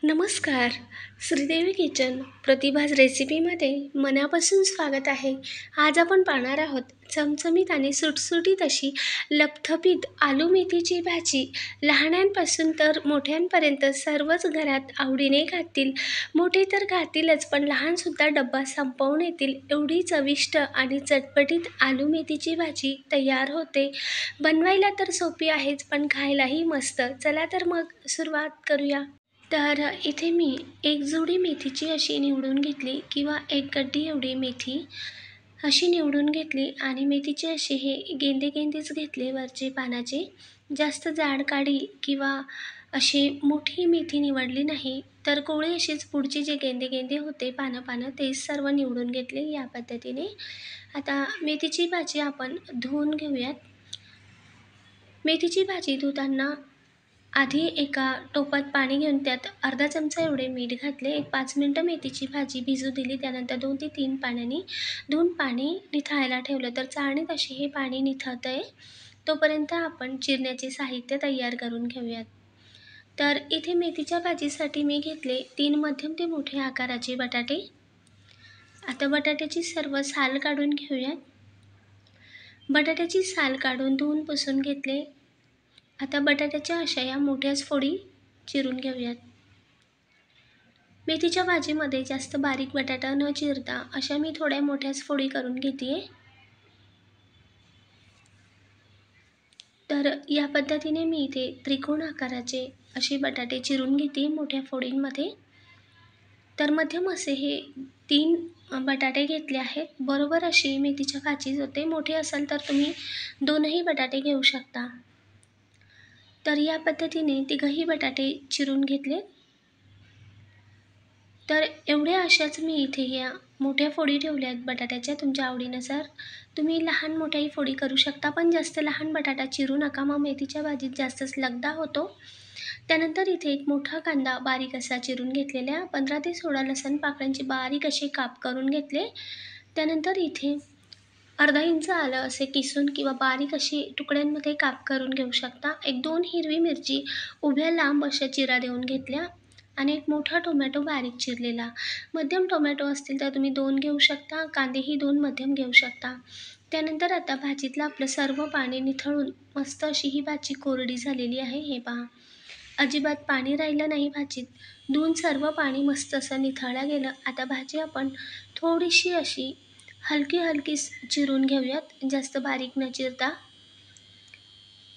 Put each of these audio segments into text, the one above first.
नमस्कार. श्रीदेवी किचन प्रतिभाज रेसिपीमध्ये मनापासून स्वागत आहे. आज आपण पाहणार आहोत चमचमीत आणि सुटसुटीत अशी लपथपीत आलू मेथीची भाजी. लहानांपासून तर मोठ्यांपर्यंत सर्वच घरात आवडीने खातील. मोठे तर खातीलच, पण लहानसुद्धा डब्बा संपवून येतील एवढी चविष्ट आणि चटपटीत आलू मेथीची भाजी तयार होते. बनवायला तर सोपी आहेच, पण खायलाही मस्त. चला तर मग सुरुवात करूया. तर इथे मी एक जुडी मेथीची अशी निवडून घेतली किंवा एक गड्डी एवढी मेथी अशी निवडून घेतली आणि मेथीचे असे हे गेंदे गेंदेच घेतले वरचे पानाचे. जास्त जाड काडी किंवा अशी मोठी मेथी निवडली नाही, तर कोवळी अशीच पुढचे जे गेंदे गेंदे होते पानं ते सर्व निवडून घेतले या पद्धतीने. आता मेथीची भाजी आपण धुवून घेऊयात. मेथीची भाजी धुताना आधी एका टोपात पाणी घेऊन त्यात अर्धा चमचा एवढे मीठ घातले. एक 5 मिनटं मेथीची भाजी भिजू दिली. त्यानंतर 2 ते 3 पाण्याने धुवून पाणी निथळायला ठेवलं. तर चाळणीत असे हे पाणी निथळतं आहे, तोपर्यंत आपण चिरण्याचे साहित्य तयार करून घेऊयात. तर इथे मेथीच्या भाजीसाठी मी घेतले 3 मध्यम ते मोठे आकाराचे बटाटे. आता बटाट्याची सर्व साल काढून घेऊयात. बटाट्याची साल काढून धुवून पुसून घेतले. आता बटाट्याच्या अशा या मोठ्याच फोडी चिरून घेऊयात. मेथीच्या भाजीमध्ये जास्त बारीक बटाटा न चिरता अशा मी थोड्या मोठ्याच फोडी करून घेते. तर या पद्धतीने मी इथे त्रिकोण आकाराचे असे बटाटे चिरून घेते मोठ्या फोडींमध्ये. तर मध्यम असे हे 3 बटाटे घेतले आहेत. बरोबर अशी मेथीच्या भाजी होते. मोठे असाल तर तुम्ही 2ही बटाटे घेऊ शकता. तर या पद्धतीने 3ही बटाटे चिरून घेतले. तर एवढ्या अशाच मी इथे या मोठ्या फोडी ठेवल्या आहेत बटाट्याच्या. तुमच्या आवडीनुसार तुम्ही लहान मोठ्याही फोडी करू शकता, पण जास्त लहान बटाटा चिरू नका, मग मेथीच्या भाजीत जास्तच लगदा होतो. त्यानंतर इथे एक मोठा कांदा बारीक असा चिरून घेतलेल्या, 15 ते 16 लसूण पाकळ्यांचे बारीक असे काप करून घेतले. त्यानंतर इथे अर्धा इंच आलं असे किसून किंवा बारीक अशी तुकड्यांमध्ये काप करून घेऊ शकता. एक 2 हिरवी मिरची उभ्या लांब अशा चिरा देऊन घेतल्या आणि एक मोठा टोमॅटो बारीक चिरलेला. मध्यम टोमॅटो असतील तर तुम्ही 2 घेऊ शकता. कांदेही 2 मध्यम घेऊ शकता. त्यानंतर आता भाजीतलं आपलं सर्व पाणी निथळून मस्त अशी ही भाजी कोरडी झालेली आहे. हे पहा, अजिबात पाणी राहिलं नाही भाजीत. धुवून सर्व पाणी मस्त असं निथळलं गेलं. आता भाजी आपण थोडीशी अशी हलकी चिरून घेऊयात, जास्त बारीक न चिरता.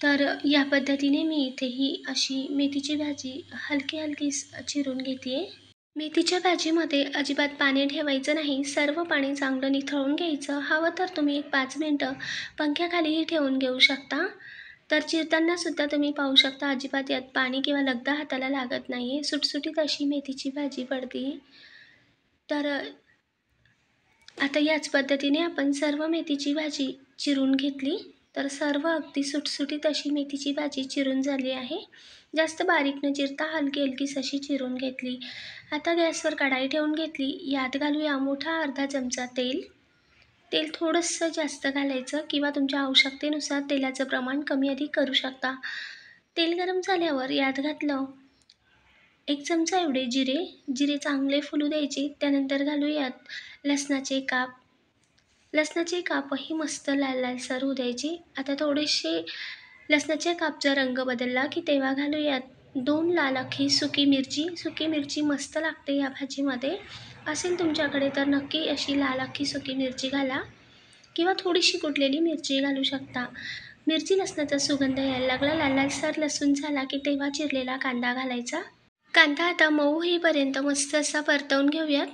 तर या पद्धतीने मी इथे ही अशी मेथीची भाजी हलकी चिरून घेते. मेथीच्या भाजीमध्ये अजिबात पाणी ठेवायचं नाही. सर्व पाणी चांगलं निथळून घ्यायचं. हवं तर तुम्ही एक 5 मिनटं पंख्याखालीही ठेवून घेऊ शकता. तर चिरताना सुद्धा तुम्ही पाहू शकता अजिबात यात पाणी किंवा लगदा हाताला लागत नाही आहे. सुटसुटीत अशी मेथीची भाजी पडते. तर आता याच पद्धतीने आपण सर्व मेथीची भाजी चिरून घेतली. तर सर्व अगदी सुटसुटीत अशी मेथीची भाजी चिरून झाली आहे. जास्त बारीक न चिरता हलकीच अशी चिरून घेतली. आता गॅसवर कढाई ठेवून घेतली. यात घालूया मोठा अर्धा चमचा तेल. तेल थोडंसं जास्त घालायचं किंवा तुमच्या आवश्यकतेनुसार तेलाचं प्रमाण कमी अधिक करू शकता. तेल गरम झाल्यावर यात घातलं 1 चमचा एवढे जिरे चांगले फुलू द्यायचे. त्यानंतर घालूयात लसणाचे काप. लसणाचे कापही मस्त लालसर होऊ द्यायचे. आता थोडेसे लसणाच्या कापचा रंग बदलला की तेव्हा घालूयात 2 लाल अख्खी सुकी मिरची. सुकी मिरची मस्त लागते या भाजीमध्ये. असेल तुमच्याकडे तर नक्की अशी लाल अख्खी सुकी मिरची घाला किंवा थोडीशी कुटलेली मिरची घालू शकता. मिरची लसणाचा सुगंध यायला लागला, लालसर लसूण झाला की तेव्हा चिरलेला कांदा घालायचा. कांदा आता मऊ होईपर्यंत मस्त असा परतवून घेऊयात.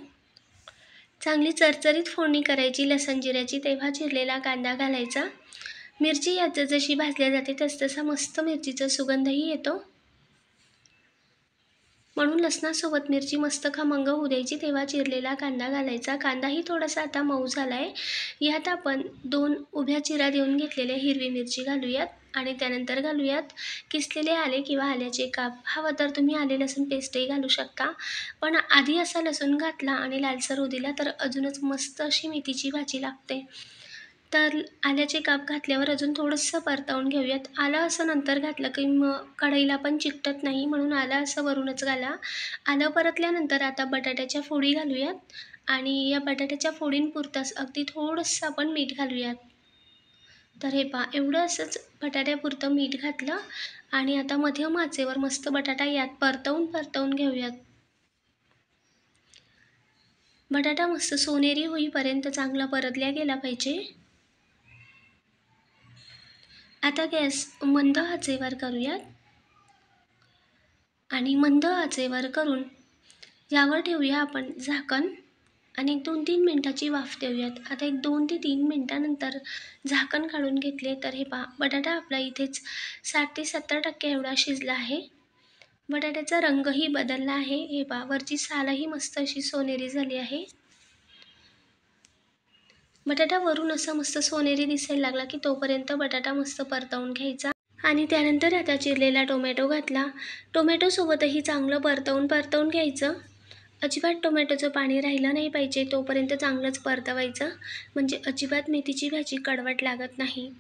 चांगली चरचरीत फोडणी करायची लसण जिऱ्याची, तेव्हा चिरलेला कांदा घालायचा. मिरची यात जशी भाजल्या जाते तसा मस्त मिरचीचा सुगंधही येतो. म्हणून लसणासोबत मिरची मस्त खमंग होऊ द्यायची, तेव्हा चिरलेला कांदा घालायचा. कांदाही थोडासा आता मऊ झाला आहे. यात आपण 2 उभ्या चिरा देऊन घेतलेल्या हिरवी मिरची घालूयात आणि त्यानंतर घालूयात किसलेले आले किंवा आल्याचे काप. हवं तर तुम्ही आले लसूण पेस्टही घालू शकता, पण आधी असा लसूण घातला आणि लालसर होऊ दिला तर अजूनच मस्त अशी मेथीची भाजी लागते. तर आल्याचे काप घातल्यावर अजून थोडंसं परतवून घेऊयात. आलं असं नंतर घातलं की मग कढईला पण चिकटत नाही, म्हणून आलं असं वरूनच घाला. आलं परतल्यानंतर आता बटाट्याच्या फोडी घालूयात आणि या बटाट्याच्या फोडींपुरतंच अगदी थोडंसं आपण मीठ घालूयात. तर हे पहा, एवढं असंच बटाट्यापुरतं मीठ घातलं आणि आता मध्यम आचेवर मस्त बटाटा यात परतवून घेऊयात. बटाटा मस्त सोनेरी होईपर्यंत चांगला परतल्या गेला पाहिजे. आता गॅस मंद आचेवर करूयात आणि मंद आचेवर करून यावर ठेवूया आपण झाकण आणि 2-3 मिनिटाची वाफ देऊयात. आता 1-2 ते 3 मिनिटानंतर झाकण काढून घेतले तर हे पहा, बटाटा आपला इथेच 60 ते 70% एवढा शिजला आहे. बटाट्याचा रंगही बदलला आहे. हे पहा, वरची सालही मस्त अशी सोनेरी झाली आहे. बटाटा वरून असा मस्त सोनेरी दिसायला लागला की तोपर्यंत बटाटा मस्त परतवून घ्यायचा आणि त्यानंतर आता चिरलेला टोमॅटो घातला. टोमॅटोसोबतही चांगलं परतवून घ्यायचं. अजिबात टोमॅटोचं पाणी राहिलं नाही पाहिजे, तोपर्यंत चांगलंच परतवायचं, म्हणजे अजिबात मेथीची भाजी कडवट लागत नाही.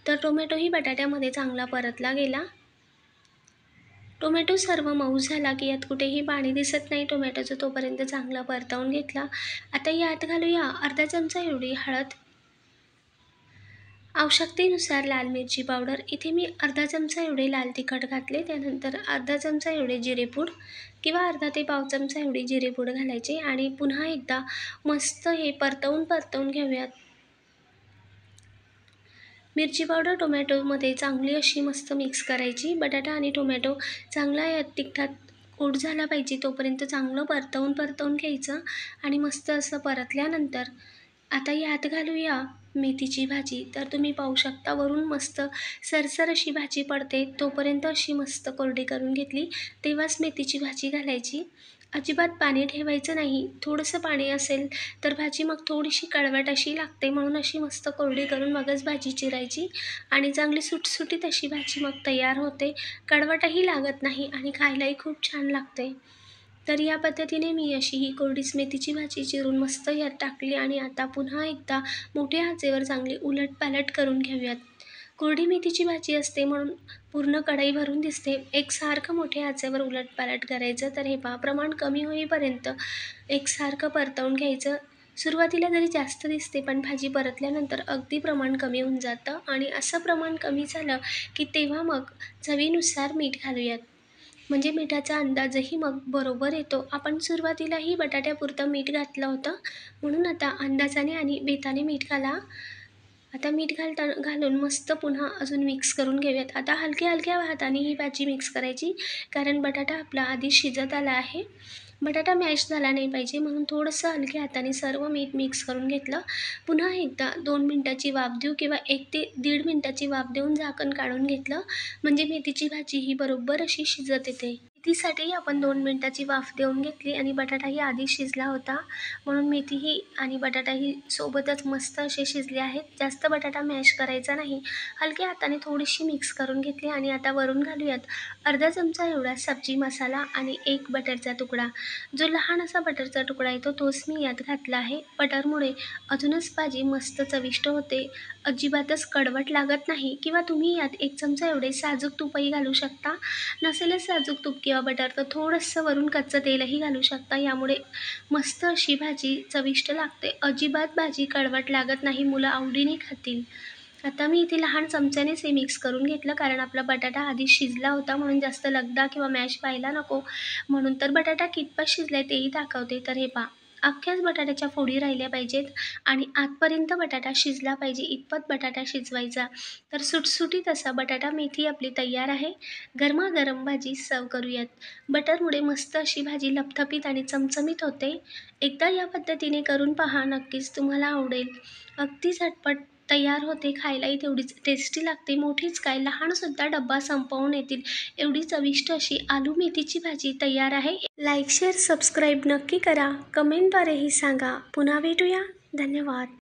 तर टोमॅटोही बटाट्यामध्ये चांगला परतला गेला. टोमॅटो सर्व मऊ झाला की यात कुठेही पाणी दिसत नाही टोमॅटोचं, तोपर्यंत चांगला परतवून घेतला. आता यात घालूया अर्धा चमचा एवढी हळद, आवश्यकतेनुसार लाल मिरची पावडर. इथे मी अर्धा चमचा एवढे लाल तिखट घातले. त्यानंतर अर्धा चमचा एवढे जिरेपूड किंवा अर्धा ते पाव चमचा एवढी जिरेपूड घालायचे आणि पुन्हा एकदा मस्त हे परतवून घेऊयात. मिरची पावडर टोमॅटोमध्ये चांगली अशी मस्त मिक्स करायची. बटाटा आणि टोमॅटो चांगला यात तिखटात कोट झाला पाहिजे, तोपर्यंत चांगलं परतवून घ्यायचं आणि मस्त असं परतल्यानंतर आता यात घालूया मेथीची भाजी. तर तुम्ही पाहू शकता वरून मस्त सरसर अशी भाजी पडते, तोपर्यंत अशी मस्त कोरडी करून घेतली. तेव्हाच मेथीची भाजी घालायची. अजिबात पाणी ठेवायचं नाही. थोडंसं पाणी असेल तर भाजी मग थोडीशी कडवट अशी लागते, म्हणून अशी मस्त कोरडी करून मगच भाजी चिरायची आणि चांगली सुटसुटीत अशी भाजी मग तयार होते. कडवटही लागत नाही आणि खायलाही खूप छान लागते. तर या पद्धतीने मी अशी ही कोरडीच मेथीची भाजी चिरून मस्त यात टाकली आणि आता पुन्हा एकदा मोठ्या आचेवर चांगली उलटपालट करून घेऊयात. कोरडी मेथीची भाजी असते म्हणून पूर्ण कढई भरून दिसते. एकसारखं मोठ्या आचेवर उलटपालट करायचं. तर हे पहा, प्रमाण कमी होईपर्यंत एकसारखं परतवून घ्यायचं. सुरुवातीला जरी जास्त दिसते पण भाजी परतल्यानंतर अगदी प्रमाण कमी होऊन जातं आणि असं प्रमाण कमी झालं की तेव्हा मग चवीनुसार मीठ घालूयात, म्हणजे मिठाचा अंदाजही मग बरोबर येतो. आपण सुरुवातीलाही बटाट्यापुरतं मीठ घातलं होतं, म्हणून आता अंदाजाने आणि बेताने मीठ घाला. आता मीठ घालून मस्त पुन्हा अजून मिक्स करून घेऊयात. आता हलक्या हाताने ही भाजी मिक्स करायची, कारण बटाटा आपला आधी शिजत आला आहे. बटाटा मॅश झाला नाही पाहिजे, म्हणून थोडंसं हलक्या हाताने सर्व मीठ मिक्स करून घेतलं. पुन्हा एकदा 2 मिनिटाची वाफ देऊ किंवा 1 ते 1.5 मिनिटाची वाफ देऊन झाकण काढून घेतलं, म्हणजे मेथीची भाजी ही बरोबर अशी शिजत येते. मेथीसाठी आपण 2 मिनिटाची वाफ देऊन घेतली आणि बटाटाही आधी शिजला होता, म्हणून मेथीही आणि बटाटाही सोबतच मस्त असे शिजले आहेत. जास्त बटाटा मॅश करायचा नाही. हलक्या हाताने थोडीशी मिक्स करून घेतली आणि आता वरून घालूयात अर्धा चमचा एवढा सब्जी मसाला आणि 1 बटरचा तुकडा. जो लहान असा बटरचा तुकडा येतो तोच मी यात घातला आहे. बटरमुळे अजूनच भाजी मस्त चविष्ट होते, अजिबातच कडवट लागत नाही. किंवा तुम्ही यात 1 चमचा एवढे साजूक तूपही घालू शकता. नसेलच साजूक तूप किंवा बटर तर थोडंसं वरून कच्चं तेलही घालू शकता. यामुळे मस्त अशी भाजी चविष्ट लागते. अजिबात भाजी कडवट लागत नाही, मुलं आवडीने खातील. आता मी इथे लहान चमच्यानेच हे मिक्स करून घेतलं, कारण आपला बटाटा आधी शिजला होता, म्हणून जास्त लगदा किंवा मॅश व्हायला नको म्हणून. तर बटाटा कितपत शिजलाय तेही दाखवते. तर हे पहा, अख्ख्याच बटाट्याच्या फोडी राहिल्या पाहिजेत आणि आतपर्यंत बटाटा शिजला पाहिजे इतपत बटाटा शिजवायचा. तर सुटसुटीत असा बटाटा मेथी आपली तयार आहे. गरमागरम भाजी सर्व करूयात. बटरमुळे मस्त अशी भाजी लपथपीत आणि चमचमीत होते. एकदा या पद्धतीने करून पहा, नक्कीच तुम्हाला आवडेल. अगदी झटपट तयार होते, खायलाही तेवढीच टेस्टी लागते. मोठीच काय, लहानसुद्धा डब्बा संपवून येतील एवढी चविष्ट अशी आलू मेथीची भाजी तयार आहे. लाईक, शेअर, सबस्क्राईब नक्की करा. कमेंटद्वारेही सांगा. पुन्हा भेटूया. धन्यवाद.